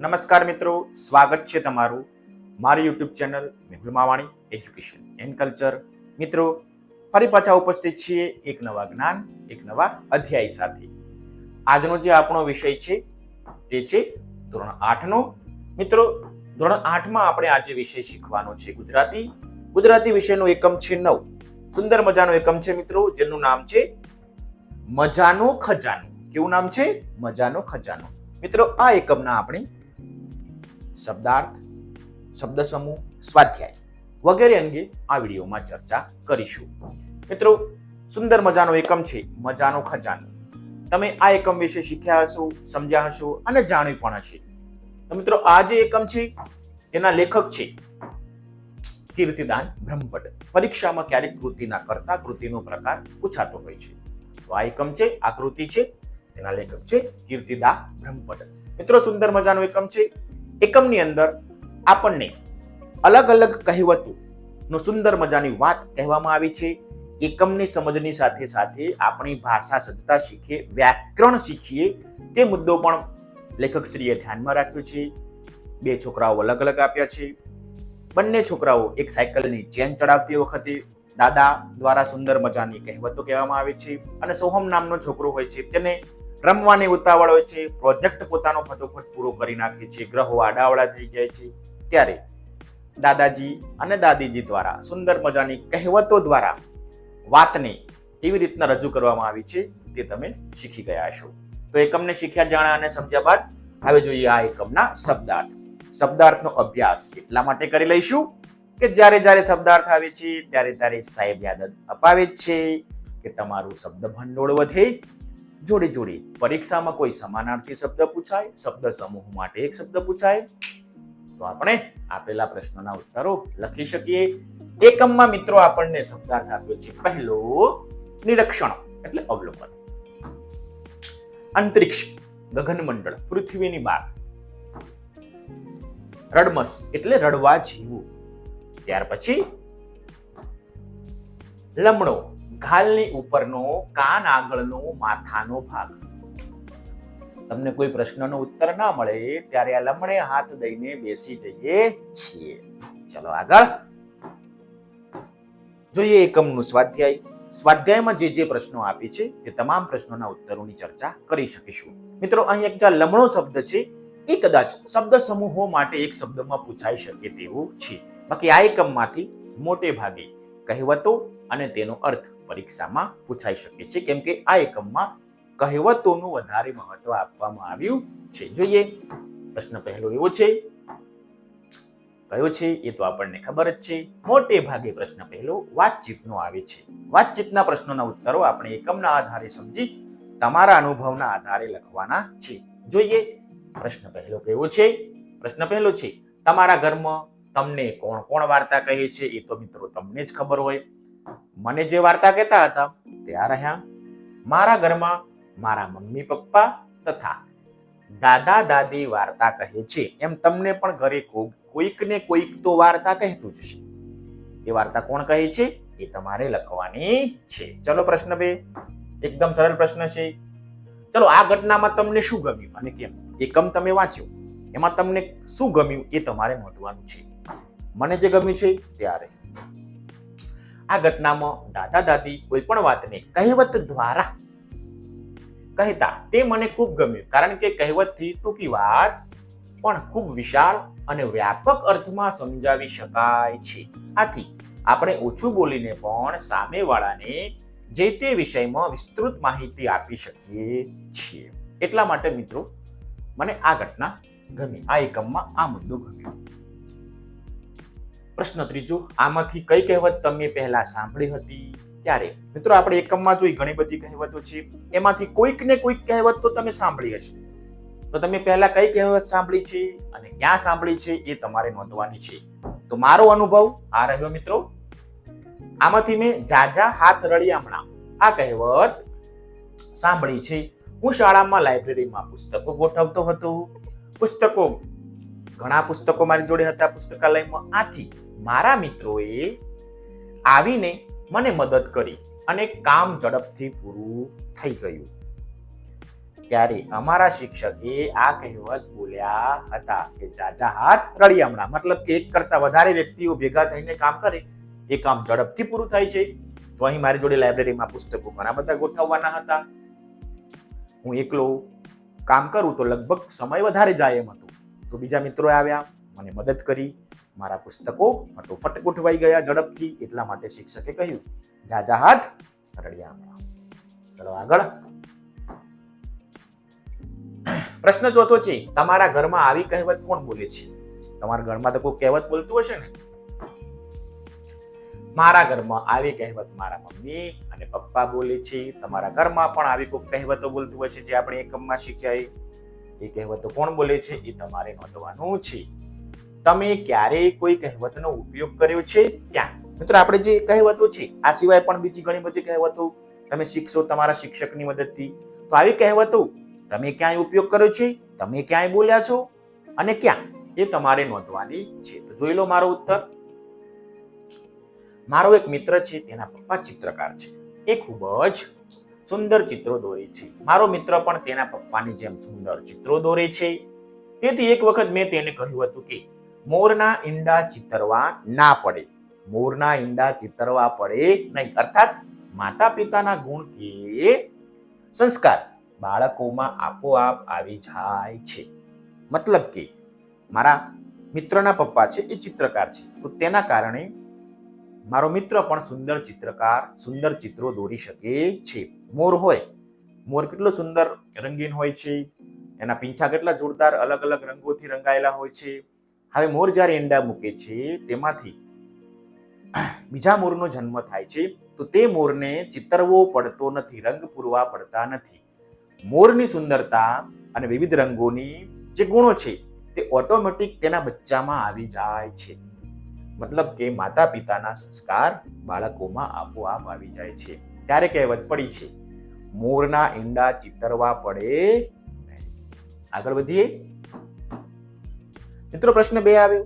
નમસ્કાર મિત્રો, સ્વાગત છે તમારું મારી YouTube channel Mehul Mavani education and culture. મિત્રો, ફરી પાછા ઉપસ્થિત છીએ એક નવા જ્ઞાન, એક નવા અધ્યાય સાથે. આજનો જે આપણો વિષય છે તે છે ધોરણ 8નો. મિત્રો, ધોરણ 8માં આપણે આજે વિષય શીખવાનો છે ગુજરાતી. ગુજરાતી વિષયનો એકમ છે 9. સુંદર મજાનો એકમ છે મિત્રો, જેનું નામ છે મજાનો ખજાનો. કેવું નામ છે? મજાનો ખજાનો. મિત્રો, આ એકમના આપણે શબ્દાર્થ, શબ્દ સમૂહ, સ્વાધ્યાય વગેરે અંગે આ વિડીયોમાં ચર્ચા કરીશું. મિત્રો, સુંદર મજાનો એકમ છે મજાનો ખજાનો. તમે આ એકમ વિશે શીખ્યા હશો, સમજ્યા હશો અને જાણ્યું પણ હશે. તો મિત્રો, આ જે એકમ છે તેના લેખક છે કીર્તિદાન બ્રહ્મભટ્ટ. પરીક્ષામાં ક્યારેક કૃતિના કરતા કૃતિનો પ્રકાર પૂછાતો હોય છે. તો આ એકમ છે, આ કૃતિ છે, તેના લેખક છે કીર્તિદાન બ્રહ્મભટ્ટ. મિત્રો, સુંદર મજાનો એકમ છે. એકમની અંદર આપણને અલગ અલગ કહેવતો નો સુંદર મજાની વાત કહેવામાં આવી છે. એકમની સમજની સાથે સાથે આપણી ભાષા સજ્જતા શીખીએ, વ્યાકરણ શીખીએ, તે મુદ્દો પણ લેખકશ્રીએ ધ્યાનમાં રાખ્યો છે. 2 છોકરાઓ અલગ અલગ આપ્યા છે. બંને છોકરાઓ એક સાયકલની ચેન ચડાવતી વખતે દાદા દ્વારા સુંદર મજાની કહેવતો કહેવામાં આવે છે. અને સોહમ નામનો છોકરો હોય છે, તેને રમવાની ઉતાવળ હોય છે, પ્રોજેક્ટ પોતાનો ફટોફટ પૂરો કરી નાખે છે, ગ્રહો આડાવડા થઈ જાય છે. ત્યારે દાદાજી અને દાદીજી દ્વારા સુંદર મજાની કહેવતો દ્વારા વાતને કેવી રીતના રજૂ કરવામાં આવી છે તે તમે શીખી ગયા છો. તો એકમને શીખ્યા, જાણ્યા અને સમજ્યા બાદ હવે જોઈએ આ એકમના શબ્દાર્થ. શબ્દાર્થનો અભ્યાસ એટલા માટે કરી લઈશું કે જ્યારે જ્યારે શબ્દાર્થ આવે છે ત્યારે સાહેબ યાદ અપાવે છે કે તમારું શબ્દ ભંડોળ વધે. જોડે જોડે પરીક્ષામાં કોઈ સમાનાર્થી શબ્દ પૂછાય, શબ્દ સમૂહ માટે એક શબ્દ પૂછાય, તો આપણે આપેલા પ્રશ્નોના ઉત્તરો લખી શકીએ. એકમમાં મિત્રો આપણને શબ્દાર્થ આપ્યો છે. પહેલો, નિરીક્ષણ એટલે અવલોકન. અંતરિક્ષ, ગગનમંડળ, પૃથ્વીની બહાર. રડમસ એટલે રડવા જેવું. ત્યાર પછી લમણો, ગાલની ઉપરનો, કાન આગળનો, માથાનો ભાગ. તમને કોઈ પ્રશ્નનો ઉત્તર ના મળે ત્યારે આ લમણે હાથ દઈને બેસી જઈએ છીએ. ચલો આગળ જોઈએ એકમનું સ્વાધ્યાય. સ્વાધ્યાયમાં જે પ્રશ્નો આપી છે તે તમામ પ્રશ્નોના ઉત્તરોની ચર્ચા કરી શકીશું. મિત્રો, અહીં એક જે લમણો શબ્દ છે એ કદાચ શબ્દ સમૂહો માટે એક શબ્દમાં પૂછાઈ શકે તેવું છે. બાકી આ એકમમાંથી મોટે ભાગે કહેવતો અને તેનો અર્થ પરીક્ષામાં પૂછાઈ શકે છે, કેમ કે આ એકમમાં કહેવતોનું વધારે મહત્વ આપવામાં આવ્યું છે. જોઈએ, પ્રશ્ન પહેલો એવો છે, કયો છે એ તો આપણને ખબર જ છે. મોટે ભાગે પ્રશ્ન પહેલો વાતચીતનો આવે છે. વાતચીતના પ્રશ્નોના ઉત્તરો આપણે એકમના આધારે સમજી તમારા અનુભવના આધારે લખવાના છે. જોઈએ, પ્રશ્ન પહેલો કેવો છે? પ્રશ્ન પહેલો છે, તમારા ઘરમાં તમને કોણ કોણ વાર્તા કહે છે? એ તો મિત્રો તમને જ ખબર હોય. મને જે વાર્તા કહેતા હતા તે આ રહ્યા. મારા ઘરમાં મારા મમ્મી પપ્પા તથા દાદા દાદી વાર્તા કહે છે. એમ તમને પણ ઘરે કોઈક ને કોઈક તો વાર્તા કહેતું જ છે. એ વાર્તા કોણ કહે છે એ તમારે લખવાની છે. ચલો, પ્રશ્ન 2 એકદમ સરળ પ્રશ્ન છે. ચલો, આ ઘટનામાં તમને શું ગમ્યું અને કેમ? એકમ તમે વાંચ્યો, એમાં તમને શું ગમ્યું એ તમારે નોંધવાનું છે. મને જે ગમ્યું છે ત્યારે આ ઘટનામાં દાદા દાદી કોઈ પણ વાતને કહેવત દ્વારા કહેતા તે મને ખૂબ ગમ્યું, કારણ કે કહેવતથી ટૂંકી વાત પણ ખૂબ વિશાળ અને વ્યાપક અર્થમાં સમજાવી શકાય છે. આથી આપણે ઓછું બોલીને પણ સામેવાળાને જે તે વિષયમાં વિસ્તૃત માહિતી આપી શકીએ છીએ. એટલા માટે મિત્રો મને આ ઘટના ગમી, આ એકમમાં આ મુદ્દો ગમ્યો. પ્રશ્ન ત્રીજો, આમાંથી કઈ કહેવત તમે પહેલા સાંભળી હતી? ક્યારે? મિત્રો, આપણે એકમમાં જોઈ ઘણી બધી કહેવતો છે, એમાંથી કોઈક ને કોઈક કહેવત તો તમે સાંભળી હશે. તો તમે પહેલા કઈ કહેવત સાંભળી છે અને ક્યાં સાંભળી છે એ તમારે નોંધવાની છે. તો મારો અનુભવ આ રહ્યો મિત્રો. આમાંથી મેં જાજા હાથ રળિયામણા આ કહેવત સાંભળી છે. હું શાળામાં લાઇબ્રેરીમાં પુસ્તકો ગોઠવતો હતો. ઘણા પુસ્તકો મારી જોડે હતા પુસ્તકાલયમાં. આથી મારા મિત્રોએ આવીને મને મદદ કરી અને કામ ઝડપથી પૂરું થઈ ગયું. ત્યારે અમારા શિક્ષકે આ કહેવત બોલ્યા હતા કે જાજા હાથ રળિયામણા. મતલબ કે એક કરતા વધારે વ્યક્તિઓ ભેગા થઈને કામ કરે એ કામ ઝડપથી પૂરું થાય છે. તો અહીં મારી જોડે લાઇબ્રેરીમાં પુસ્તકો ઘણા બધા ગોઠવવાના હતા. હું એકલો કામ કરું તો લગભગ સમય વધારે જાય એમ હતું. તો બીજા મિત્રો આવ્યા, મને મદદ કરી, મારા પુસ્તકો ફટોફટ ગોઠવાઈ ગયા ઝડપથી. એટલા માટે શિક્ષકે કહ્યું જાજા હાથ રળિયામણા. ચલો આગળ. પ્રશ્ન ચોથો છે, તમારા ઘરમાં આવી કહેવત કોણ બોલે છે? તમારા ઘરમાં તો કોઈ કહેવત બોલતું હશે ને. મારા ઘરમાં આવી કહેવત મારા મમ્મી અને પપ્પા બોલે છે. તમારા ઘરમાં પણ આવી કોઈ કહેવતો બોલતું હશે જે આપણે એકમમાં શીખ્યા. એ કહેવતો કોણ બોલે છે એ તમારે નોંધવાનું છે. તમે ક્યારેય કોઈ કહેવતનો ઉપયોગ કર્યો છે ક્યાં? મિત્રો આપણે જે કહેવતો છે આ સિવાય પણ બીજી ઘણી બધી કહેવતો તમે શીખશો તમારા શિક્ષકની મદદથી. તો આવી કહેવતો તમે ક્યાંય ઉપયોગ કર્યો છે, તમે ક્યાંય બોલ્યા છો અને ક્યાં, એ તમારે નોંધવાની છે. તો જોઈ લો મારો ઉત્તર. મારો એક મિત્ર છે, તેના પપ્પા ચિત્રકાર છે. એ ખૂબ જ સુંદર ચિત્રો દોરે છે. મારો મિત્ર પણ તેના પપ્પાની જેમ સુંદર ચિત્રો દોરે છે. તેથી એક વખત મેં તેને કહ્યું હતું કે મોરના ઈંડા ચિતરવા ના પડે. મોરના ઈંડા ચિતરવા પડે નહીં. અર્થાત માતા પિતાના ગુણ કે સંસ્કાર બાળકોમાં આપોઆપ આવી જાય છે. મતલબ કે મારા મિત્રના પપ્પા છે એ ચિત્રકાર છે, તો તેના કારણે મારો મિત્ર પણ સુંદર ચિત્રકાર, સુંદર ચિત્રો દોરી શકે છે. મોર હોય, મોર કેટલો સુંદર રંગીન હોય છે, એના પીંછા કેટલા જોરદાર અલગ અલગ રંગોથી રંગાયેલા હોય છે. હવે મોર જ્યારે ઈંડા મૂકે છે તેમાંથી બીજા મોરનો જન્મ થાય છે, તો તે મોરને ચિતરવો પડતો નથી, રંગ પૂરવા પડતા નથી. મોરની સુંદરતા અને વિવિધ રંગોની જે ગુણો છે તે ઓટોમેટિક તેના બચ્ચામાં આવી જાય છે. મતલબ કે માતા પિતાના સંસ્કાર બાળકોમાં આપોઆપ આવી જાય છે. ત્યારે કહેવત પડી છે મોરના ઈંડા ચિતરવા પડે. આગળ વધીએ મિત્રો. પ્રશ્ન 2 આવ્યો.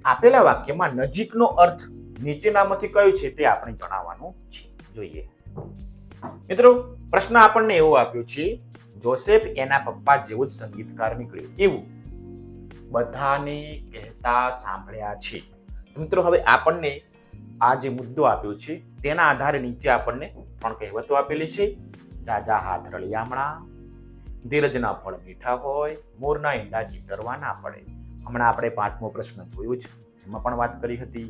આપેલા વાક્યમાં નજીકનો અર્થ નીચેનામાંથી કયો છે તે આપણે જણાવવાનું છે. જોઈએ મિત્રો, પ્રશ્ન આપણને એવો આપ્યો છે જોસેફ એના પપ્પા જેવો જ સંગીતકાર નીકળ્યો એવું બધાને કહેતા સાંભળ્યા છે. મિત્રો હવે આપણને આ જે મુદ્દો આપ્યો છે તેના આધારે નીચે આપણને 3 કહેવતો આપેલી છે. જાજા હાથ રળિયામણા, ધીરજના ફળ મીઠા હોય, મોરના ઈંડા ચિતરવા ના પડે. હમણાં આપણે 5મો પ્રશ્ન જોયો છે, એમાં પણ વાત કરી હતી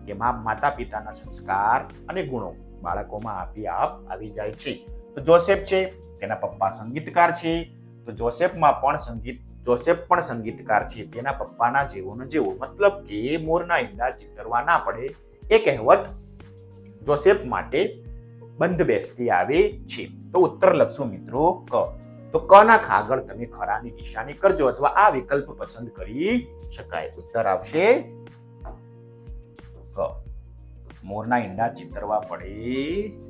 કે માતા પિતાના સંસ્કાર અને ગુણો બાળકોમાં આપોઆપ આવી જાય છે. તો જોસેફ છે તેના પપ્પા સંગીતકાર છે, તો જોસેફ પણ સંગીતકાર છે, તેના પપ્પાના જેવો ને જેવો. મતલબ કે મોરના ઈંડા ચિતરવા ના પડે એ કહેવત જોસેફ માટે બંધ બેસતી આવે છે. તો ઉત્તર લખશું મિત્રો ક. તો ક ના ખાગળ તમે ખરાની નિશાની કરજો અથવા આ વિકલ્પ પસંદ કરી શકાય. ઉત્તર આવશે ક. મોરના ઈંડા ચિતરવા પડે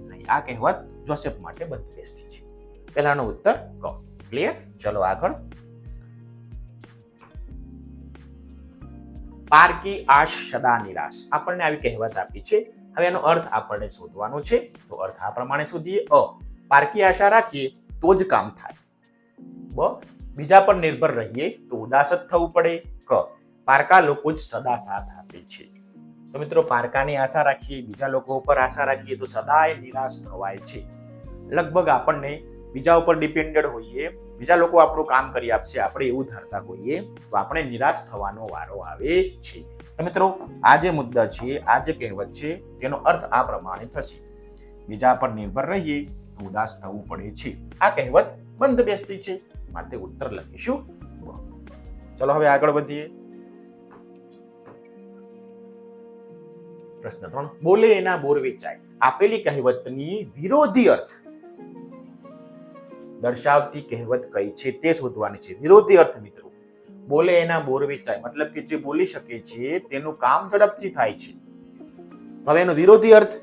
નહીં. આ કહેવત જોસેફ માટે બંધ બેસતી છે. પહેલાનો ઉત્તર ક. ક્લિયર? ચલો આગળ. પારકી આશ સદા નિરાશ. આપણને આવી કહેવત આપી છે. હવે એનો અર્થ આપણને શોધવાનો છે. તો અર્થ આ પ્રમાણે શોધીએ. અ, પારકી આશા રાખીએ તો જ કામ થાય. બ, બીજા પર નિર્ભર રહીએ તો ઉદાસ જ થવું પડે. ક, પારકા લોકો જ સદા સાથ આપે છે. તો મિત્રો પારકાની આશા રાખીએ, બીજા લોકો ઉપર આશા રાખીએ તો સદાય નિરાશ થવાય છે. લગભગ આપણને બીજા ઉપર ડિપેન્ડેડ હોઈએ, બીજા લોકો આપણું કામ કરી આપશે, આપણે એવું ધારતા હોઈએ તો આપણે નિરાશ થવાનો વારો આવે છે. તો મિત્રો આ જે મુદ્દા છે, આ જે કહેવત છે તેનો અર્થ આ પ્રમાણે થશે. બીજા પર નિર્ભર રહીએ તો ઉદાસ થવું પડે છે. આ કહેવત બંધ બેસતી છે, માટે ઉત્તર લખીશું. ચલો હવે આગળ વધીએ. પ્રશ્ન 3. બોલે એના બોર વેચાય. આપેલી કહેવતની વિરોધી અર્થ દર્શાવતી કહેવત કઈ છે તે શોધવાની છે. વિરોધી અર્થ મિત્રો, બોલે એના બોર વેચાય મતલબ કે જે બોલી શકે છે તેનું કામ ઝડપથી થાય છે. હવે એનો વિરોધી અર્થ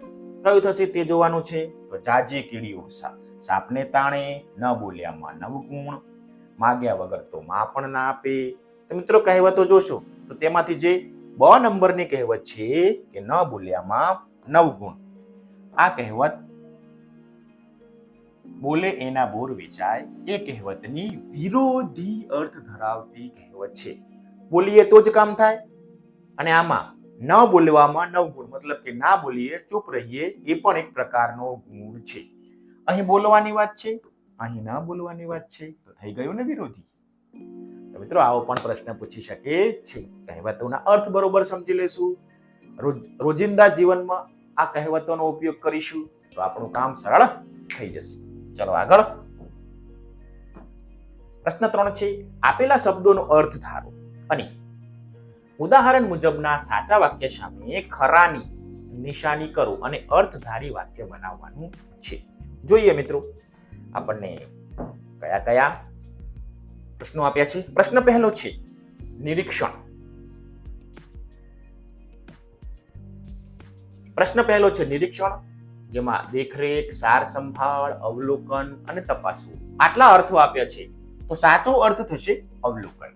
કયો થશે તે જોવાનું છે. તો જાજી કીડીઓ સાપને તાણે, ન બોલ્યામાં નવગુણ, માગ્યા વગર તો માં પણ ના આપે. તો મિત્રો કહેવતો જોશો તો તેમાંથી જે બ નંબરની કહેવત છે કે ન બોલ્યામાં નવગુણ, આ કહેવત બોલે એના બોર વેચાય એ કહેવતની વિરોધી અર્થ ધરાવતી કહેવત છે. બોલીએ તો જ કામ થાય, અને આમાં ન બોલવામાં નવગુણ, મતલબ કે ના બોલીએ, ચૂપ રહીએ, એ પણ એક પ્રકારનો ગુણ છે. અહીં બોલવાની વાત છે, અહીં ન બોલવાની વાત છે, તો થઈ ગયું ને વિરોધી. તો મિત્રો આવો પણ પ્રશ્ન પૂછી શકે છે. કહેવતોના અર્થ બરોબર સમજી લેશું, રોજિંદા જીવનમાં આ કહેવતોનો ઉપયોગ કરીશું તો આપણું કામ સરળ થઈ જશે. ચલો આગળ. પ્રશ્ન 3 છે, આપેલા શબ્દોનો અર્થ ધારો અને ઉદાહરણ મુજબના સાચા વાક્ય સામે ખરાની નિશાની કરો અને અર્થધારી વાક્ય બનાવવાનું છે. જોઈએ મિત્રો આપણને કયા કયા પ્રશ્નો આપ્યા છે. પ્રશ્ન પહેલો છે નિરીક્ષણ. પ્રશ્ન પહેલો છે નિરીક્ષણ, જેમાં દેખરેખ, સાર સંભાળ, અવલોકન અને તપાસવું, આટલા અર્થો આપ્યા છે. તો સાચો અર્થ થશે અવલોકન.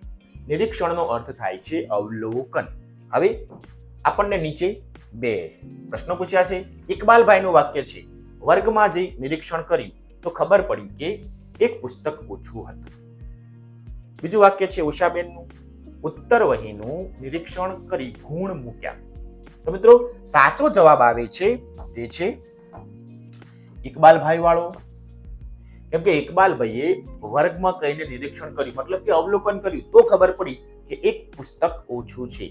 નિરીક્ષણનો અર્થ થાય છે અવલોકન. હવે આપણને નીચે 2 પ્રશ્નો પૂછ્યા છે. ઇકબાલભાઈનું વાક્ય છે, વર્ગમાં જઈ નિરીક્ષણ કર્યું તો ખબર પડી કે એક પુસ્તક ઓછું હતું. બીજું વાક્ય છે ઉષાબેનનું, ઉત્તર વહીનું નિરીક્ષણ કરી ગુણ મૂક્યા. તો મિત્રો સાચો જવાબ આવે છે તે છે ઇકબાલભાઈ વાળો, કેમ કે ઇકબાલભાઈએ વર્ગમાં કહીને નિરીક્ષણ કર્યું, મતલબ કે અવલોકન કર્યું તો ખબર પડી કે એક પુસ્તક ઓછું છે.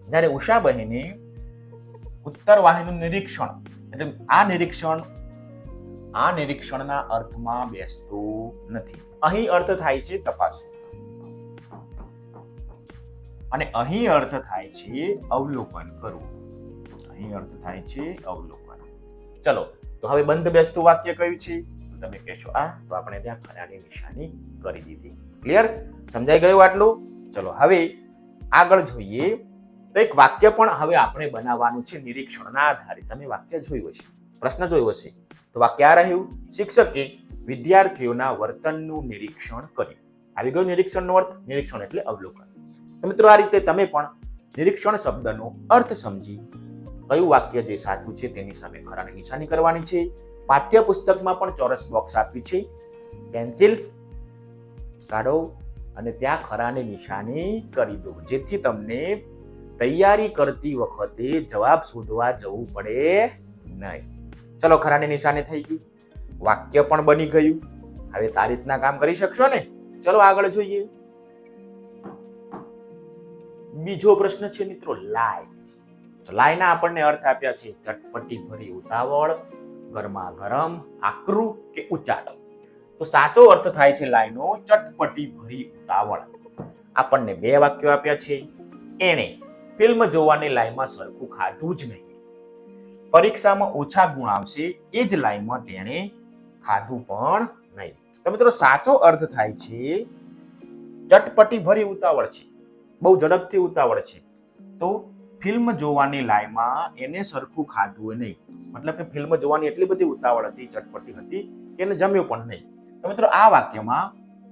જ્યારે ઉષાબહેને ઉત્તર વાહીનું નિરીક્ષણ, એટલે આ નિરીક્ષણના અર્થમાં બેસતું નથી. અહીં અર્થ થાય છે તપાસો અને અહીં અર્થ થાય છે અવલોકન કરવું. અહીં અર્થ થાય છે અવલોકન. ચલો તો હવે બંધ બેસતું વાક્ય કયું છે? તમે કહેશો આ, તો આપણે ત્યાં ખરાની નિશાની કરી દીધી. ક્લિયર? સમજાઈ ગયું આટલું? ચલો હવે આગળ જોઈએ. તો એક વાક્ય પણ હવે આપણે બનાવવાનું છે નિરીક્ષણના આધારે. તમે વાક્ય જોયું હશે, પ્રશ્ન જોયો હશે. તો વાક્ય આ રહ્યું, શિક્ષકે વિદ્યાર્થીઓના વર્તનનું નિરીક્ષણ કર્યું. આવી ગયું નિરીક્ષણનો અર્થ. નિરીક્ષણ એટલે અવલોકન. તો મિત્રો આ રીતે તમે પણ નિરીક્ષણ શબ્દનો અર્થ સમજી કયું વાક્ય જે સાચું છે તેની સામે ખરાની નિશાની કરવાની છે. પાઠ્ય પુસ્તકમાં પણ ચોરસ બોક્સ આપી છે, પેન્સિલ કાઢો અને ત્યાં ખરાની નિશાની કરી દો, જેથી તમને તૈયારી કરતી વખતે જવાબ શોધવા જવું પડે નહીં. ચલો ખરાની નિશાની થઈ ગઈ, વાક્ય પણ બની ગયું. હવે આ રીતના કામ કરી શકશો ને? ચલો આગળ જોઈએ. બીજો પ્રશ્ન છે મિત્રો લાય. લાયના આપણને અર્થ આપ્યા છે ચટપટી ભરી ઉતાવળ, ગરમા ગરમ, આકરું કે ઉચાટ. તો સાચો અર્થ થાય છે લાયનો ચટપટી ભરી ઉતાવળ. આપણને 2 વાક્યો આપ્યા છે. એણે ફિલ્મ જોવાની લાઈનમાં સરખું ખાધું જ નહીં. પરીક્ષામાં ઓછા ગુણ આવશે એ જ લાઈનમાં તેણે ખાધું પણ નહીં. તો મિત્રો સાચો અર્થ થાય છે ચટપટી ભરી ઉતાવળ છે, બહુ ઝડપથી ઉતાવળ છે. તો ફિલ્મ જોવાની લાઈનમાં એને સરખું ખાધું નહીં, મતલબ કે ફિલ્મ જોવાની એટલી બધી ઉતાવળ હતી, ચટપટી હતી કે એને જમ્યું પણ નહીં. તો મિત્રો આ વાક્યમાં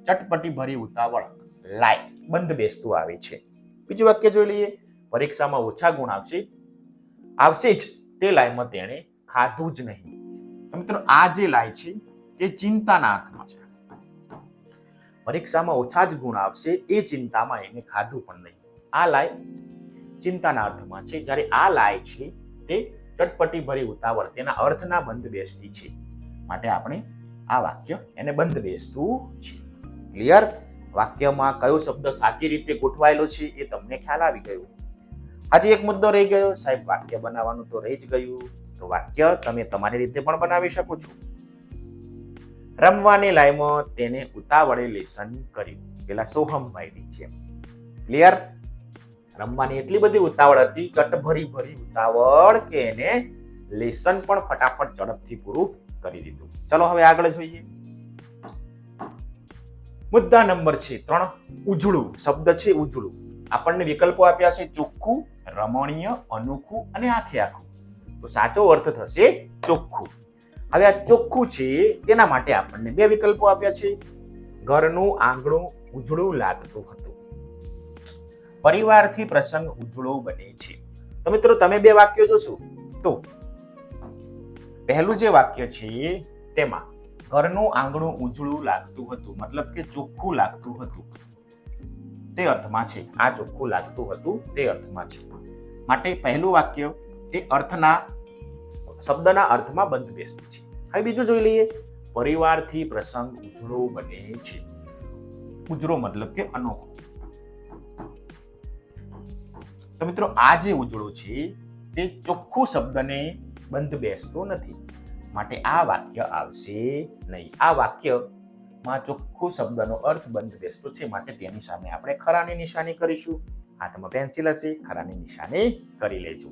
ચટપટી ભરી ઉતાવળ લાય બંધ બેસતું આવે છે. બીજું વાક્ય જોઈ લઈએ. પરીક્ષામાં ઓછા ગુણ આવશે જ તે લાઈમાં તેણે ખાધું જ નહીં. તો મિત્રો આ જે લાય છે એ ચિંતાના અર્થમાં છે. પરીક્ષામાં ઓછા જ ગુણ આવશે એ ચિંતામાં એને ખાધું પણ નહીં. આ લાય ચિંતાના અર્થમાં છે, જ્યારે આ લાય છે તે ચટપટી ભરી ઉતાવળ તેના અર્થના બંધ બેસતી છે. માટે આપણે આ વાક્ય એને બંધ બેસતું છે. ક્લિયર? વાક્યમાં કયો શબ્દ સાચી રીતે ગોઠવાયેલો છે એ તમને ખ્યાલ આવી ગયો. આજે એક મુદ્દો રહી ગયો, સાહેબ વાક્ય બનાવવાનું તો રહી જ ગયું. તો વાક્ય તમે તમારી રીતે પણ બનાવી શકો છો. રમવાની લાઈમાં તેને ઉતાવળે લેસન કર્યું. પેલા સોહમભાઈની છે. ક્લિયર? રમવાની એટલી બધી ઉતાવળ હતી, ચટભરી ભરી ઉતાવળ કે એને લેસન પણ ફટાફટ ઝડપથી પૂરું કરી દીધું. ચલો હવે આગળ જોઈએ. મુદ્દા નંબર છે 3. ઉજળું શબ્દ છે ઉજળું. આપણને વિકલ્પો આપ્યા છે ચોખ્ખું, રમણીય, અનોખું અને આખે આખું. તો સાચો અર્થ થશે ચોખ્ખું. હવે આ ચોખ્ખું છે તેના માટે આપણને 2 વિકલ્પો આપ્યા છે. ઘરનું આંગણું ઉજળું લાગતું હતું. પરિવારથી પ્રસંગ ઉજળો બને છે. તો મિત્રો તમે 2 વાક્યો જોશો તો પહેલું જે વાક્ય છે તેમાં ઘરનું આંગણું ઉજળું લાગતું હતું, મતલબ કે ચોખ્ખું લાગતું હતું તે અર્થમાં છે. આ ચોખ્ખું લાગતું હતું તે અર્થમાં છે. માટે પહેલું વાક્ય એ અર્થના શબ્દના અર્થમાં બંધ બેસતું છે. હવે બીજું જોઈ લઈએ. પરિવારથી પ્રસંગ ઉજળો બને છે. ઉજળો મતલબ કે અનોખો. તો મિત્રો આ જે ઉજળો છે તે ચોખ્ખું શબ્દને બંધ બેસતો નથી, માટે આ વાક્ય આવશે નહીં. આ વાક્યમાં ચોખ્ખું શબ્દનો અર્થ બંધ બેસતો છે, માટે તેની સામે આપણે ખરાની નિશાની કરીશું. હાથમાં પેન્સિલ હશે, ખરાની નિશાની કરી લેજો.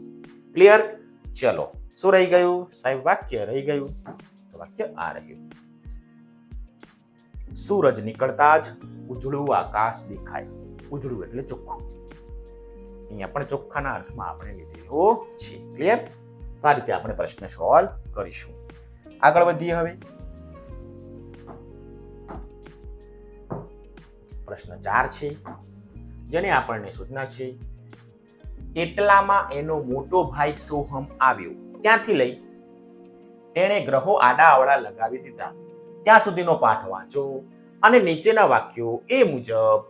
ક્લિયર? ચલો, શું રહી ગયું સાહેબ? વાક્ય રહી ગયું. તો વાક્ય આ રહ્યું. સૂરજ નીકળતા જ ઉજળું આકાશ દેખાય. ઉજળું એટલે ચોખ્ખું. અહીંયા પણ ચોખ્ખાના અર્થમાં આપણે લીધેલો છે. ક્લિયર? તો આ રીતે આપણે પ્રશ્ન સોલ્વ કરીશું. આગળ વધીએ. હવે પ્રશ્ન 4 છે, જેને આપણને સૂચના છે. એટલામાં એનો મોટો ભાઈ સોહમ આવ્યો. ત્યાંથી લઈ તેણે ગ્રહો આડા અવળા લગાવી દીધા ત્યાં સુધીનો પાઠ વાંચો અને નીચેના વાક્યો એ મુજબ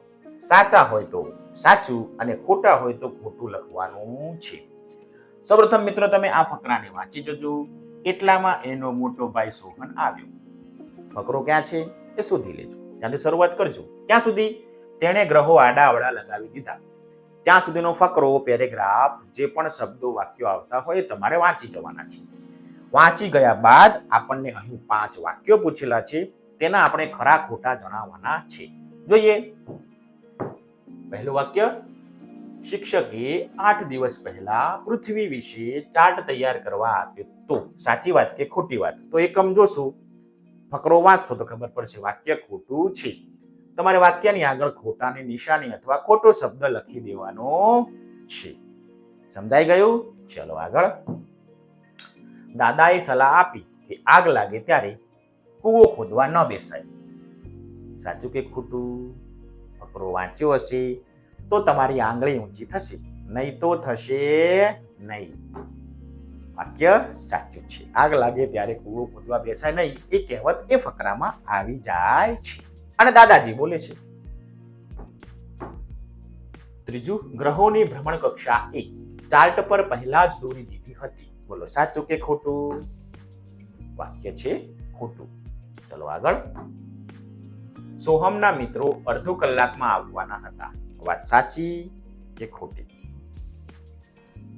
સાચા હોય તો સાચું અને ખોટા હોય તો ખોટું લખવાનું છે. સૌપ્રથમ મિત્રો તમે આ ફકરાને વાંચી જજો. એટલામાં એનો મોટો ભાઈ સોહન આવ્યો. ફકરો ક્યાં છે એ શોધી લેજો. ત્યાંથી શરૂઆત કરજો. ત્યાં સુધી તેણે ગ્રહો આડા અવળા લગાવી દીધા ત્યાં સુધીનો ફકરો, પેરેગ્રાફ, જે પણ શબ્દો વાક્યો આવતા હોય તમારે વાંચી જવાના છે. વાંચી ગયા બાદ આપણને અહીં 5 વાક્યો પૂછેલા છે, તેના આપણે ખરા ખોટા જણાવવાના છે. જોઈએ. પહેલું વાક્ય. શિક્ષકે 8 દિવસ પહેલા પૃથ્વી વિશે ચાર્ટ તૈયાર કરવા આપ્યો તો સાચી વાત કે ખોટી વાત? તો એકમ જોશું, ફકરો વાંચશો તો ખબર પડશે વાક્ય ખોટું છે. તમારે વાક્યની આગળ ખોટાની નિશાની અથવા ખોટો શબ્દ લખી દેવાનો છે. સમજાઈ ગયું? ચલો આગળ. દાદાએ સલાહ આપી કે આગ લાગે ત્યારે કૂવો ખોદવા ન બેસાય. સાચું કે ખોટું? ફકરો વાંચ્યો હશે તો તમારી આંગળી ઊંચી થશે, નહીં તો થશે નહીં. વાક્ય સાચું છે. આગ લાગે ત્યારે કૂવો ખોદવા બેસાય નહીં એ કહેવત એ ફકરામાં આવી જાય છે. અને દાદાજી બોલે છે. ત્રીજું. ગ્રહોની ભ્રમણ કક્ષા એ ચાર્ટ પર પહેલા જ દોરી દીધી હતી. બોલો સાચું કે ખોટું? વાક્ય છે ખોટું. ચલો આગળ. સોહમના મિત્રો અડધો કલાકમાં આવવાના હતા. વાત સાચી કે ખોટી?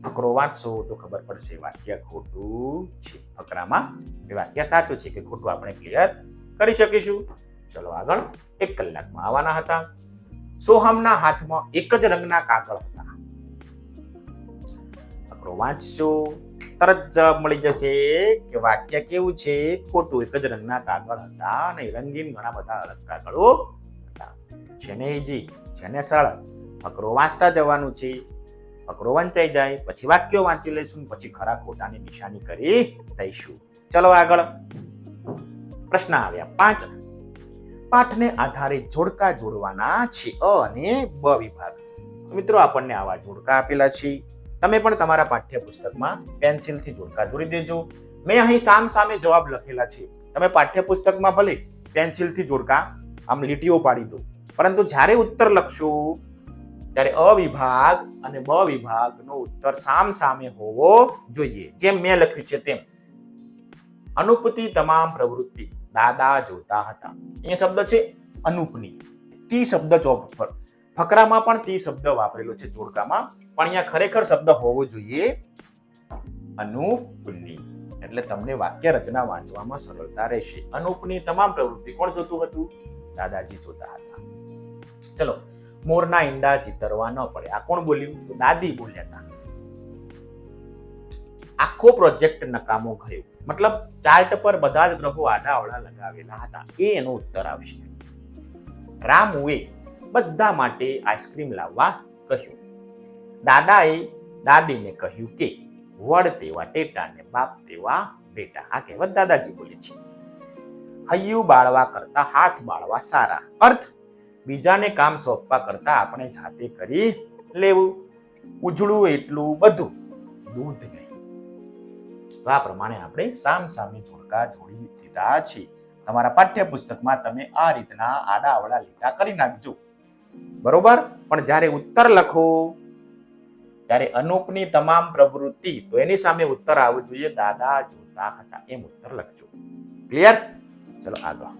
ફકરો વાંચશો તો ખબર પડશે વાક્ય ખોટું છે. ફકરામાં એ વાક્ય સાચું છે કે ખોટું આપણે ક્લિયર કરી શકીશું. ચલો આગળ. 1 કલાકમાં આવવાના હતા. સોહમના હાથમાં એક જ રંગના કાગળ હતા. ફકરો વાંચશો તરત જવાબ મળી જશે કે વાક્ય કેવું છે? ખોટું. એક જ રંગના કાગળ હતા અને રંગીન ઘણા બધા અલગ કાગળો હતા. છે ને ઈજી, છે ને સરળ. ફકરો વાંચતા જવાનું છે. ફકરો વંચાઈ જાય પછી વાક્યો વાંચી લઈશું, પછી ખરા ખોટાની નિશાની કરી દઈશું. ચલો આગળ. પ્રશ્ન આવ્યા 5. પાઠને આધારે જોડકા જોડવાના છે. અ અને બ વિભાગ. મિત્રો આપણને આવા જોડકા આપેલા છે. તમે પણ તમારા પાઠ્યપુસ્તકમાં પેન્સિલથી જોડકા જોડી દેજો. મેં અહીં સામ સામે જવાબ લખેલા છે. તમે પાઠ્યપુસ્તકમાં ભલે પેન્સિલથી જોડકા આમ લીટીઓ પાડી દો, પરંતુ જ્યારે ઉત્તર લખશો ત્યારે અ વિભાગ અને બ વિભાગનો ઉત્તર સામ સામે હોવો જોઈએ. જેમ મેં લખ્યું છે તેમ. અનુપતી તમામ પ્રવૃત્તિ દાદા જોતા હતા. એ શબ્દ છે અનુપની. તી શબ્દ ચોપ પર ફકરામાં પણ તી શબ્દ વાપરેલો છે જોડકામાં, પણ અહીંયા ખરેખર શબ્દ હોવો જોઈએ અનુપની. એટલે તમને વાક્ય રચના વાંચવામાં સરળતા રહેશે. અનુપની તમામ પ્રવૃત્તિ કોણ જોતું હતું? દાદાજી જોતા હતા. ચલો. મોરના ઈંડા ચિતરવા ન પડે. આ કોણ બોલ્યું? તો દાદી બોલ્યા હતા. આખો પ્રોજેક્ટ નકામો ગયો. મતલબ ચાર્ટ પર બધા જ ગ્રહો આડા અવળા લગાવેલા હતા. એ એનો ઉત્તર આવશે. રામુએ બધા માટે આઈસ્ક્રીમ લાવવા કહ્યું. દાદાએ દાદીને કહ્યું કે વડ તેવા ટેટા ને બાપ તેવા બેટા. આ કહેવત દાદાજી બોલે છે. હૈયું બાળવા કરતા હાથ બાળવા સારા. અર્થ બીજાને કામ સોંપવા કરતા આપણે જાતે કરી લેવું. ઉજળું એટલું બધું દૂધ નહીં. તો આ પ્રમાણે આપણે સામ સામે જોડકા જોડી દીધા છે. તમારા પાઠ્યપુસ્તકમાં તમે આ રીતના આડાઅવળા લીટા કરી નાખજો. બરોબર. પણ જ્યારે ઉત્તર લખો ત્યારે અનુપની તમામ પ્રવૃત્તિ તો એની સામે ઉત્તર આવવો જોઈએ દાદા જોતા હતા એમ ઉત્તર લખજો. ક્લિયર? ચલો આગળ.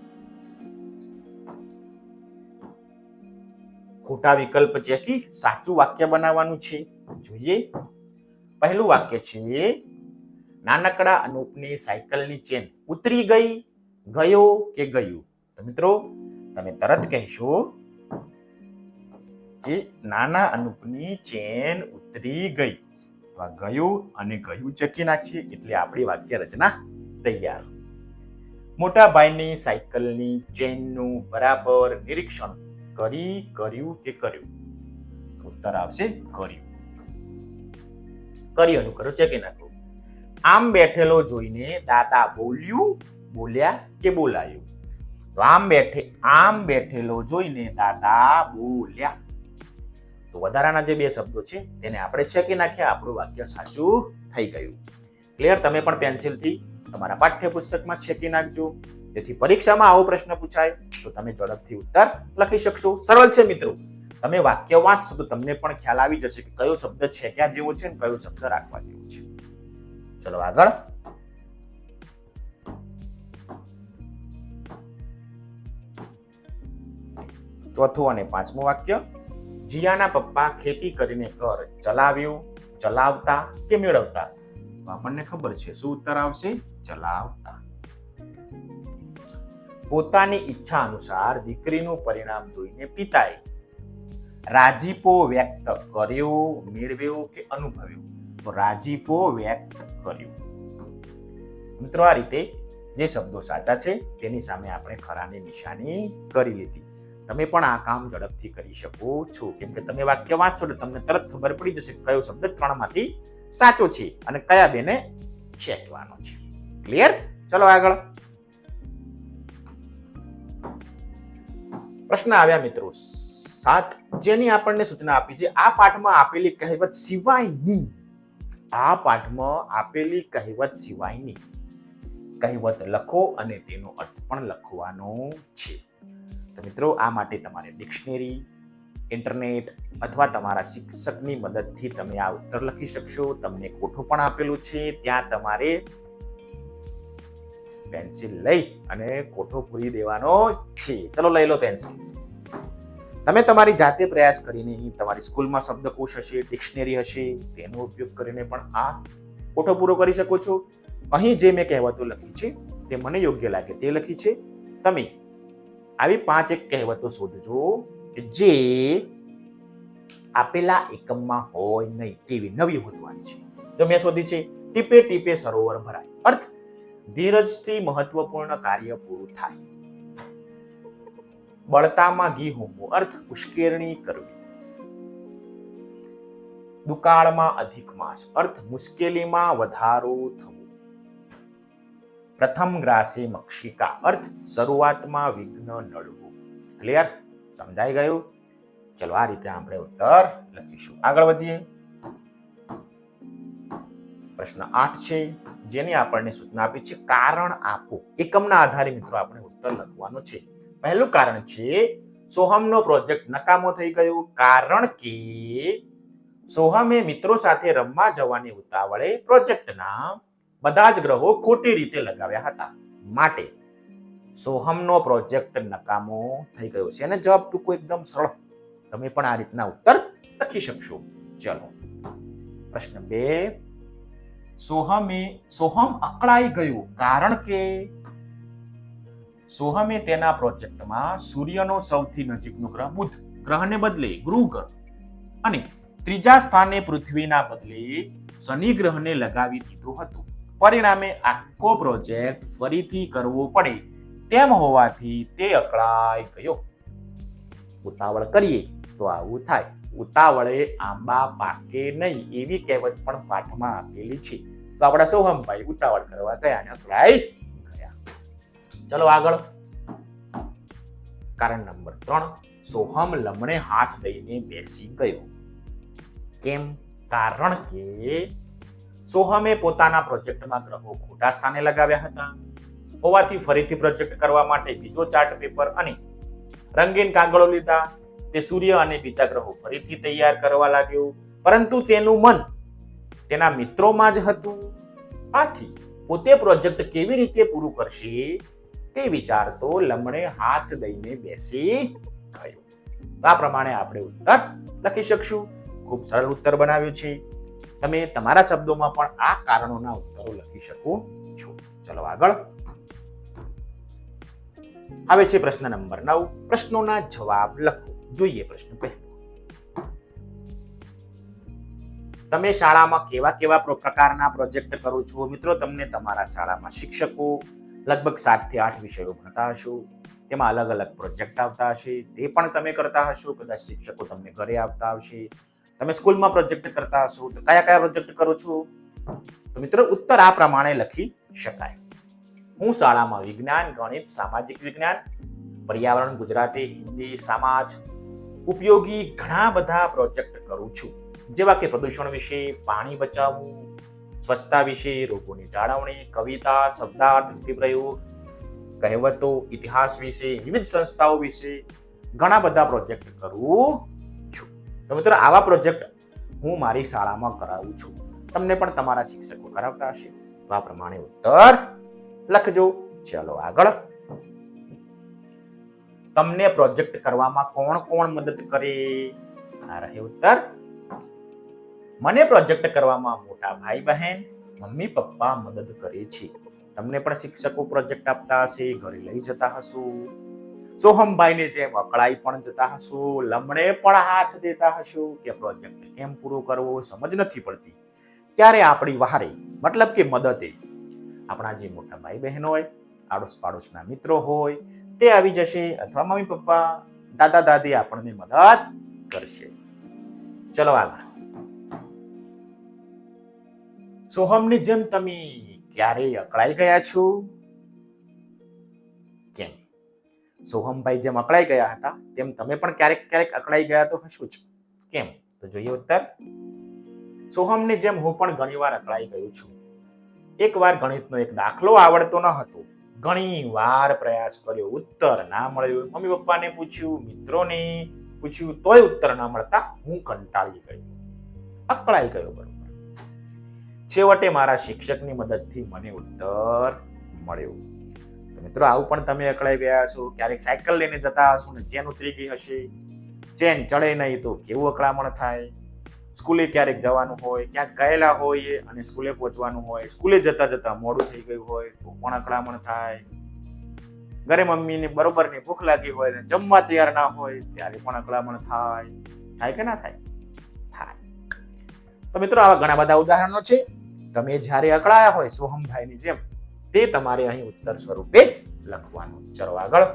ખોટા વિકલ્પ ચેકી સાચું વાક્ય બનાવવાનું છે. જોઈએ. પહેલું વાક્ય છે નાનકડા અનુપની સાયકલની ચેન ઉતરી ગઈ, ગયો કે ગયું? તો મિત્રો તમે તરત કહેશો કે નાના અનુપની ચેન ઉતરી ગઈ. તો આ ગયું અને ગયું ચેકી નાખીએ એટલે આપણી વાક્ય રચના તૈયાર. મોટા ભાઈની સાયકલની ચેનનું બરાબર નિરીક્ષણ કર્યું કે કર્યું? ઉત્તર આવશે કર્યું. કર્યું કરો ચેકી નાખો. આમ બેઠેલો જોઈને દાદા બોલ્યા કે બોલાયું? તો આમ બેઠેલો જોઈને દાદા બોલ્યા. તો વધારાના જે બે શબ્દો છે તેને આપણે ચેકી નાખ્યા, આપણું વાક્ય સાચું થઈ ગયું. ક્લિયર? તમે પણ પેન્સિલથી તમારા પાઠ્યપુસ્તકમાં ચેકી નાખજો, જેથી પરીક્ષામાં આવો પ્રશ્ન પૂછાય તો તમે ઝડપથી ઉત્તર લખી શકશો. સરળ છે મિત્રો. તમે વાક્ય વાંચશો તો તમને પણ ખ્યાલ આવી જશે કે કયો શબ્દ છેક્યા જેવો છે ને કયો શબ્દ રાખવા જેવો છે. ચલો આગળ. ચોથું અને પાંચમું વાક્ય. જીયાના પપ્પા ખેતી કરીને ઘર ચલાવતા કે મેળવતા? તો આપણને ખબર છે શું ઉત્તર આવશે? ચલાવતા. પોતાની ઈચ્છા અનુસાર દીકરીનું પરિણામ જોઈને પિતાએ રાજીપો વ્યક્ત કર્યો, મેળવ્યો કે અનુભવ્યો? તો રાજીપો વ્યક્ત કર્યો. મિત્રો આ રીતે જે શબ્દો સાચા છે તેની સામે આપણે ખરાની નિશાની કરી લીધી. તમે પણ આ કામ ઝડપથી કરી શકો છો, કેમ કે તમે વાક્ય વાંચશો એટલે તમને તરત ખબર પડી જશે કયો શબ્દ ત્રણમાંથી સાચો છે અને કયા બેને ચેકવાનો છે. ક્લિયર? ચલો આગળ. પ્રશ્ન આવ્યા મિત્રો 7, જેની આપણને સૂચના આપી છે આ પાઠમાં આપેલી કહેવત સિવાયની કહેવત લખો અને તેનો અર્થ પણ લખવાનો છે. તો મિત્રો આ માટે તમારે ડિક્શનરી, ઇન્ટરનેટ અથવા તમારા શિક્ષકની મદદથી તમે આ ઉત્તર લખી શકશો. તમને કોઠું પણ આપેલું છે, ત્યાં તમારે પેન્સિલ લઈ અને કોઠો પૂરી દેવાનો છે. ચલો લઈ લો પેન્સિલ. તમે તમારી જાતે પ્રયાસ કરીને તમારી સ્કૂલમાં શબ્દકોશ હશે, ડિક્શનરી હશે, તેનો ઉપયોગ કરીને પણ આ કોઠો પૂરો કરી શકો છો. અહીં જે મેં કહેવતો લખી છે તે મને યોગ્ય લાગે તે લખી છે. તમે આવી 5 એક કહેવતો શોધજો કે જે આપેલા એકમમાં હોય નહીં તેવી નવી હોવાની છે. જો મેં શોધી છે ટીપે ટીપે સરોવર ભરાય, અર્થ ધીરજથી મહત્વપૂર્ણ કાર્ય પૂરું થાય. બળતામાં ઘી હોમવું, અર્થ ઉશ્કેરણી કરવી. દુકાળમાં અધિક માસ, અર્થ મુશ્કેલીમાં વધારો થવો. પ્રથમ ગ્રાસે મક્ષિકા, અર્થ શરૂઆતમાં વિઘ્ન નડવું. ક્લિયર? સમજાઈ ગયું? ચલો આ રીતે આપણે ઉત્તર લખીશું. આગળ વધીએ. પ્રશ્ન 8 છે, જેની આપણને સૂચના આપી છે કારણ આપો. એકમના આધારે મિત્રો આપણે ઉત્તર લખવાનો છે. પહેલું કારણ છે સોહમનો પ્રોજેક્ટ નકામો થઈ ગયો, કારણ કે સોહમે મિત્રો સાથે રમવા જવાની ઉતાવળે પ્રોજેક્ટના બધા જ ગ્રહો ખોટી રીતે લગાવ્યા હતા, માટે સોહમનો પ્રોજેક્ટ નકામો થઈ ગયો છે. અને જવાબ ટૂંકો એકદમ સરળ, તમે પણ આ રીતના ઉત્તર લખી શકશો. ચલો પ્રશ્ન 2, સોહમ અકળાઈ ગયું કારણ કે સોહમે તેના પ્રોજેક્ટમાં સૂર્યનો સૌથી નજીકનો ગ્રહ બુધ ગ્રહને બદલે ગુરુ ગ્રહ અને ત્રીજા સ્થાને પૃથ્વીના બદલે શનિ ગ્રહને લગાવી દીધું હતું. પરિણામે આખો પ્રોજેક્ટ ફરીથી કરવો પડે તેમ હોવાથી તે અકળાઈ ગયો. ઉતાવળ કરીએ તો આવું થાય. ઉતાવળે આંબા પાકે નહીં એવી કહેવત પણ પાઠમાં આપેલી છે. તો આપણા સોહમભાઈ ઉતાવળ કરવા ગયા અને અકળાઈ ગયા. ચલો આગળ. કારણ નંબર 3, સોહમ લમણે હાથ દઈને બેસી ગયો. કેમ? કારણ કે સોહમે પોતાના પ્રોજેક્ટમાં ગ્રહો ખોટા સ્થાને લગાવ્યા હતા. હોવાથી ફરીથી પ્રોજેક્ટ કરવા માટે બીજો ચાર્ટ પેપર અને રંગીન કાગળો લીધા. તે સૂર્ય અને બીજા ગ્રહો ફરીથી તૈયાર કરવા લાગ્યો, પરંતુ તેનું મન તેના મિત્રોમાં જ હતું. આથી પોતે પ્રોજેક્ટ કેવી રીતે પૂરું કરશે તે વિચારતો લમણે હાથ દઈને બેસી ગયો. આ પ્રમાણે આપણે ઉત્તર લખી શકશું. ખૂબ સરળ ઉત્તર બનાવ્યો છે. તમે તમારા શબ્દોમાં પણ આ કારણોના ઉત્તરો લખી શકો છો. ચલો આગળ. આવે છે પ્રશ્ન નંબર 9. પ્રશ્નોના જવાબ લખો. જોઈએ પ્રશ્ન પહેલો. તમે શાળામાં કેવા કેવા પ્રકારના પ્રોજેક્ટ કરો છો? મિત્રો, તમને તમારા શાળામાં શિક્ષકો લગભગ 7 થી 8 વિષયો ભણતા હશો. તેમાં અલગ અલગ પ્રોજેક્ટ આવતા હશે. તે પણ તમે કરતા હશો. કદાચ શિક્ષકો તમને ઘરે આવતા હશે. તમે સ્કૂલમાં પ્રોજેક્ટ કરતા હશો. તો કયા કયા પ્રોજેક્ટ કરો છો? તો મિત્રો, ઉત્તર આ પ્રમાણે લખી શકાય. હું શાળામાં વિજ્ઞાન, ગણિત, સામાજિક વિજ્ઞાન, પર્યાવરણ, ગુજરાતી, હિન્દી, સમાજ ઉપયોગી ઘણા બધા પ્રોજેક્ટ કરું છું. જેવા કે પ્રદૂષણ વિશે, પાણી બચાવવું, સ્વચ્છતા વિશે, રોગોની જાળવણી, કવિતા, શબ્દાર્થ, રૂઢિપ્રયોગ, કહેવતો, ઇતિહાસ વિશે, વિવિધ સંસ્થાઓ વિશે ઘણા બધા પ્રોજેક્ટ કરું છું. તો મિત્રો, આવા પ્રોજેક્ટ હું મારી શાળામાં કરાવું છું. તમને પણ તમારા શિક્ષકો કરાવતા હશે. તો આ પ્રમાણે ઉત્તર લખજો. ચાલો આગળ. તમને પ્રોજેક્ટ કરવામાં કોણ કોણ મદદ કરે? આ રહે ઉત્તર. મને પ્રોજેક્ટ કરવામાં મોટા ભાઈ બહેન, મમ્મી પપ્પા મદદ કરે છે. તમને પણ શિક્ષકો પ્રોજેક્ટ આપતા હશે, ઘરે લઈ જતા હશો. સોહમભાઈને જેમ અકળાઈ પણ જતા હશો. લમણે પણ હાથ દેતા હશો કે પ્રોજેક્ટ કેમ પૂરો કરવો સમજ નથી પડતી. ત્યારે આપણી વહારે મતલબ કે મદદે આપણા જે મોટા ભાઈ બહેન હોય, આડોશ પાડોશના મિત્રો હોય, તે આવી જશે, અથવા મમ્મી પપ્પા, દાદા દાદી આપણને મદદ કરશે. ચલો આગળ. સોહમની જેમ તમે ક્યારેય અકળાઈ ગયા છો? કેમ? સોહમભાઈ જેમ અકળાઈ ગયા હતા તેમ તમે પણ ક્યારેક ક્યારેક અકળાઈ ગયા તો હશો જ. કેમ? તો જોઈએ ઉત્તર. સોહમની જેમ હું પણ ઘણીવાર અકળાઈ ગયો છું. એકવાર ગણિતનો એક દાખલો આવડતો ન હતો. ઘણી વાર પ્રયાસ કર્યો, ઉત્તર ના મળ્યો. મમ્મી પપ્પાને પૂછ્યું, મિત્રોને પૂછ્યું, તોય ઉત્તર ના મળતા હું કંટાળી ગયો, અકળાઈ ગયો. બરોબર. છેવટે મારા શિક્ષકની મદદથી મને ઉત્તર મળ્યો. તો મિત્રો, આવું પણ તમે અકળાઈ ગયા છો. ક્યારેક સાયકલ લઈને જતા હશો ને ચેન ઉતરી ગઈ હશે. ચેન ચડે નહીં તો કેવું અકળામણ થાય. સ્કૂલે ક્યારેક જવાનું હોય, ક્યાંક ગયેલા હોય અને સ્કૂલે પહોંચવાનું હોય, સ્કૂલે જતા જતા મોડું થઈ ગયું હોય તો પણ અકળામણ થાય. ઘરે મમ્મીને બરોબરની ભૂખ લાગી હોય ને જમવા તૈયાર ના હોય ત્યારે પણ અકળામણ થાય. થાય કે ના થાય? થાય. તો મિત્રો, આવા ઘણા બધા ઉદાહરણો છે. તમે જ્યારે અકળાયા હોય સોહમભાઈની જેમ, તે તમારે અહીં ઉત્તર સ્વરૂપે લખવાનું. ચલો આગળ.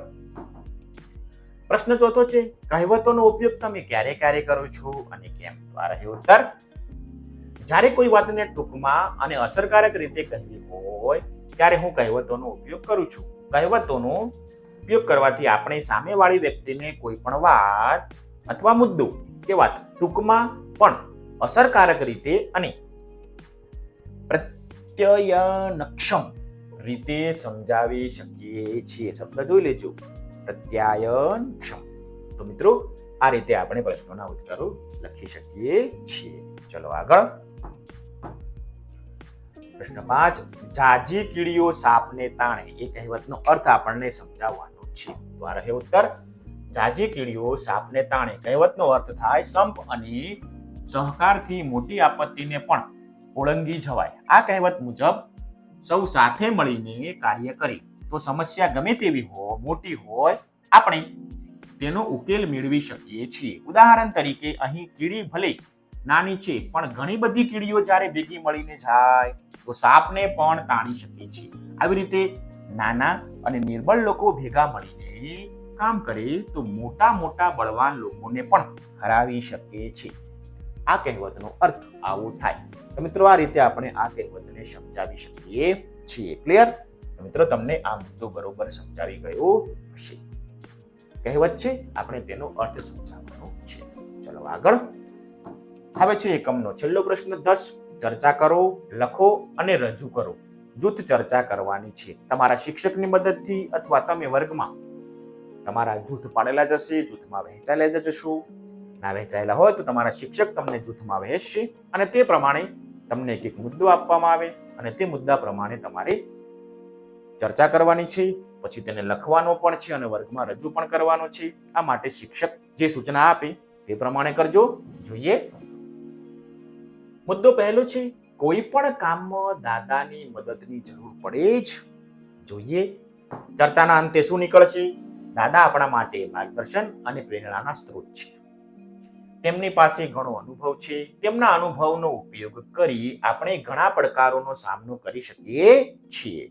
પ્રશ્ન ચોથો છે, કહેવતોનો ઉપયોગ તમે ક્યારે ક્યારે કરો છો અને કેમ? તો આ રહ્યો ઉત્તર. જ્યારે કોઈ વાતને ટૂંકમાં અને અસરકારક રીતે કહેવી હોય ત્યારે હું કહેવતોનો ઉપયોગ કરું છું. કહેવતોનો ઉપયોગ કરવાથી આપણે સામેવાળી વ્યક્તિને કોઈ પણ વાત અથવા મુદ્દો કે વાત ટૂંકમાં પણ અસરકારક રીતે અને પ્રત્યયનક્ષમ રીતે સમજાવી શકીએ છીએ. શબ્દ જોઈ લેજો, પ્રત્યયનક્ષમ. તો મિત્રો, આ રીતે આપણે પ્રશ્નોના ઉત્તરો લખી શકીએ છીએ. ચલો આગળ. પ્રશ્ન 5. જાજી કીડીઓ સાપને તાણે. એ કહેવતનો અર્થ આપણને સમજાવવાનો છે. તો આ રહે ઉત્તર. જાજી કીડીઓ સાપને તાણે. કહેવતનો અર્થ થાય સંપ અને સહકારથી મોટી આપત્તિને પણ ઓળંગી જવાય. આ કહેવત મુજબ સૌ સાથે મળીને કાર્ય કરી તો સમસ્યા ગમે તેવી હોય, મોટી હોય, આપણે તેનો ઉકેલ મેળવી શકીએ છીએ. ઉદાહરણ તરીકે અહીં કીડી ભલે નાની છે પણ ઘણી બધી કીડીઓ જ્યારે ભેગી મળીને જાય તો સાપને પણ તાણી શકે છે. આવી રીતે નાના અને નિર્બળ લોકો ભેગા મળીને કામ કરે તો મોટા મોટા બળવાન લોકોને પણ હરાવી શકે છે. આ કહેવતનો અર્થ આવો થાય. તો મિત્રો, આ રીતે આપણે આ કહેવતને સમજાવી શકીએ છીએ. ક્લિયર? તો મિત્રો, તમને આ મુદ્દો બરોબર સમજાવી ગયો હશે. કહેવત છે, આપણે તેનો અર્થ સમજાવવાનો છે. ચલો આગળ. હવે છે એકમનો છેલ્લો પ્રશ્ન 10. ચર્ચા કરો, લખો અને રજૂ કરો. જૂથ ચર્ચા કરવાની છે. તમારા શિક્ષકની મદદથી અથવા તમે વર્ગમાં તમારા જૂથ પાડેલા જશે, જૂથમાં વહેંચાયેલા જશો. ના વહેંચાયેલા હોય તો તમારા શિક્ષક તમને જૂથમાં વહેંચશે અને તે પ્રમાણે તમને એક મુદ્દો આપવામાં આવે અને તે મુદ્દા પ્રમાણે તમારે ચર્ચા કરવાની છે. પછી તેને લખવાનો પણ છે અને વર્ગમાં રજૂ પણ કરવાનો છે. આ માટે શિક્ષક જે સૂચના આપે તે પ્રમાણે કરજો. જોઈએ મુદ્દો પહેલો છે, કોઈ પણ કામમાં દાદાની મદદની જરૂર પડે જ. જોઈએ ચર્ચાના અંતે શું નીકળશે? દાદા આપણા માટે માર્ગદર્શન અને પ્રેરણાના સ્ત્રોત છે. તેમની પાસે ઘણો અનુભવ છે. તેમના અનુભવનો ઉપયોગ કરી આપણે ઘણા પડકારોનો સામનો કરી શકીએ છીએ.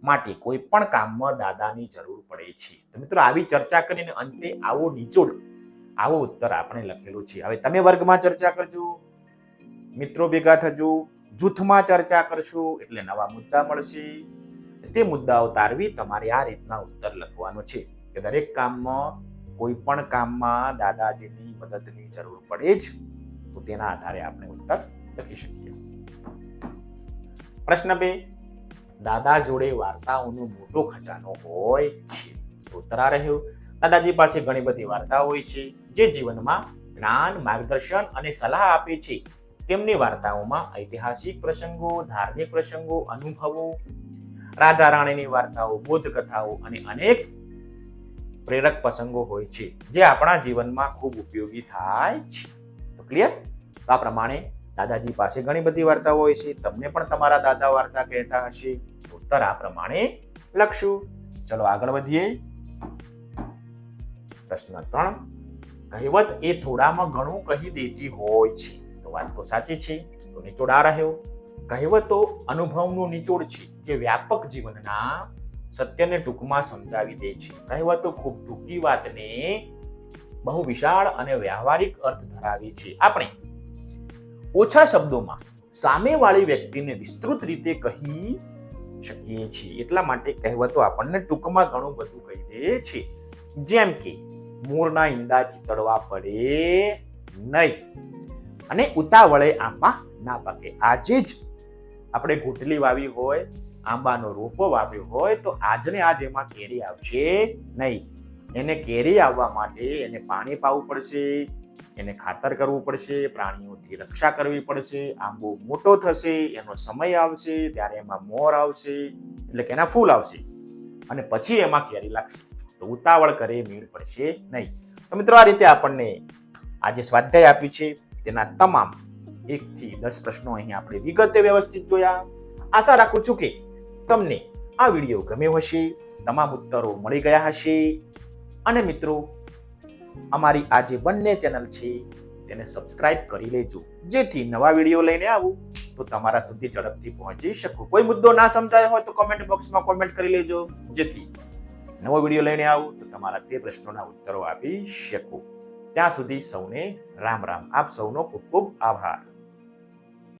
માટે કોઈ પણ કામમાં દાદાની જરૂર પડે છે. તો મિત્રો આવી ચર્ચા કરીને અંતે આવો નિચોડ, આવો ઉત્તર આપણે લખેલો છે. હવે તમે વર્ગમાં ચર્ચા કરજો, મિત્રો ભેગા થજો, જૂથમાં ચર્ચા કરશો એટલે નવા મુદ્દા મળશે. તે મુદ્દાઓ તારવી તમારે આ રીતના ઉત્તર લખવાનો છે કે દરેક કામમાં, કોઈ પણ કામમાં દાદાજીની મદદની જરૂર પડે જ. તો તેના આધારે આપણે ઉત્તર લખી શકીએ. પ્રશ્ન 2, દાદા જોડે વાર્તાઓનો મોટો ખજાનો હોય છે. ઉત્તર આ રહ્યો. દાદાજી પાસે ઘણી બધી વાર્તાઓ હોય છે જે જીવનમાં જ્ઞાન, માર્ગદર્શન અને સલાહ આપે છે. તેમની વાર્તાઓમાં ઐતિહાસિક પ્રસંગો, ધાર્મિક પ્રસંગો, અનુભવો, રાજા રાણીની વાર્તાઓ, બોધ કથાઓ અને અનેક પ્રેરક પ્રસંગો હોય છે જે આપણા જીવનમાં ખૂબ ઉપયોગી થાય છે. તો ક્લિયર? તો આ પ્રમાણે દાદાજી પાસે ઘણી બધી વાર્તાઓ હોય છે. તમને પણ તમારા દાદા વાર્તા કહેતા હશે. ઉત્તર આ પ્રમાણે લખશું. ચલો આગળ વધીએ. પ્રશ્ન 3, કહેવત એ થોડામાં ઘણું કહી દેતી હોય છે. તો વાત તો સાચી છે. તો નિચોડ આ રહ્યો. કહેવતો અનુભવનું નિચોડ છે જે વ્યાપક જીવનના સત્યને ટૂંકમાં સમજાવી દે છે. કહેવતો ખૂબ ટૂંકી વાતને બહુ વિશાળ અને વ્યવહારિક અર્થ ધરાવે છે. આપણે ઓછા શબ્દોમાં સામેવાળી વ્યક્તિને વિસ્તૃત રીતે કહી શકીએ છીએ. એટલા માટે કહેવતો આપણને ટૂંકમાં ઘણું બધું કહી દે છે. જેમ કે મોરના ઈંડા ચીતળવા પડે નહીં અને ઉતાવળે આંબા ના પાકે. આજે જ આપણે ગોટલી વાવી હોય, આંબાનો રોપો વાવ્યો હોય તો આજને આજ એમાં કેરી આવશે નહીં. એને કેરી આવવા માટે એને પાણી પાવું પડશે, એને ખાતર કરવું પડશે, પ્રાણીઓથી રક્ષા કરવી પડશે. આંબો મોટો થશે, એનો સમય આવશે, ત્યારે એમાં મોર આવશે, એટલે કે એના ફૂલ આવશે અને પછી એમાં કેરી લાગશે. તો ઉતાવળ કરે મેળ પડશે નહીં. તો મિત્રો આ રીતે આપણને આજે સ્વાધ્યાય આપ્યું છે તેના તમામ 1 થી 10 પ્રશ્નો અહીં આપણે વિગતે વ્યવસ્થિત જોયા. આશા રાખું છું કે તમને આ વિડીયો ગમ્યો હશે, તમામ ઉત્તરો મળી ગયા હશે. અને મિત્રો અમારી આ જે બંને ચેનલ છે તેને સબસ્ક્રાઇબ કરી લેજો, જેથી નવા વિડીયો લઈને આવું તો તમારા સુધી ઝડપથી પહોંચી શકું. કોઈ મુદ્દો ના સમજાયો હોય તો કોમેન્ટ બોક્સમાં કોમેન્ટ કરી લેજો, જેથી નવો વિડીયો લઈને આવું તો તમારા તે પ્રશ્નોના ઉત્તરો આપી શકું. ત્યાં સુધી સૌને રામ રામ. આપ સૌનો ખૂબ ખૂબ આભાર.